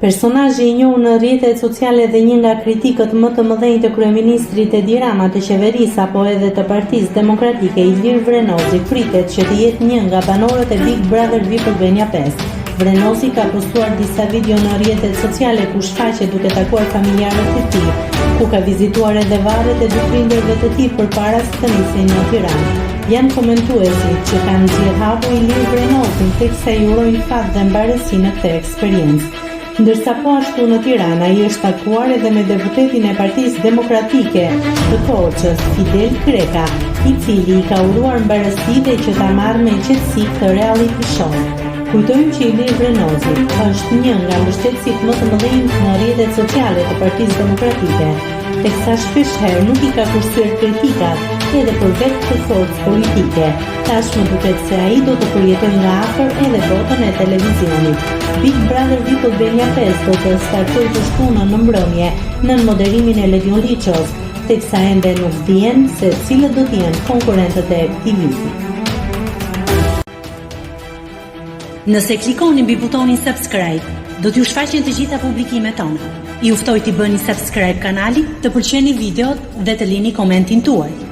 Personazhi i njohur në rrjetet sociale dhe një nga kritikët më të mëdhenj të kryeministrit Edi Rama, të qeverisë apo edhe të Partisë Demokratike, Ilir Vrenozi, pritet që të jetë një nga banorët e Big Brother VIP Albania 5. Vrenozi ka postuar disa video në rrjetet sociale ku shfaqet duke takuar familjarët e tij, ku ka vizituar edhe varret e dy prindërve të tij përpara se të nisin në Tiranë. Janë komentuesit që kanë nxjerrë hapo Ilir Vrenozin teksa i urojnë fat dhe mbarësi në këtë eksperiencë. Ndërsa po ashtu në Tiranë ai është takuar edhe me deputetin e Partisë Demokratike të Korçës, Fidel Kreka, i cili i ka uruar mbarësi dhe që ta marrë me qetësi këtë reality show. Kujtojmë që Ilir Vrenozi është një nga mbështetësit më të mëdhenj në rrjetet sociale të Partisë Demokratike, teksa shpeshherë nuk i ka kursyer kritikat edhe për vetë të forcë politike. Tashmë duket se ai do të përjetojë nga afër edhe botën e televizionit. Big Brother VIP Albania 5 do të startojë të shtunën në mbrëmje nën moderimin e Ledion Liços, teksa ende nuk dihen se cilët do të jenë konkurrentët e aktivistit. Nëse klikoni mbi butonin subscribe, do t'ju shfaqen të gjitha publikimet tona. Ju ftoj t'i bëni subscribe kanalit, të pëlqeni videot dhe të lini komentin tuaj.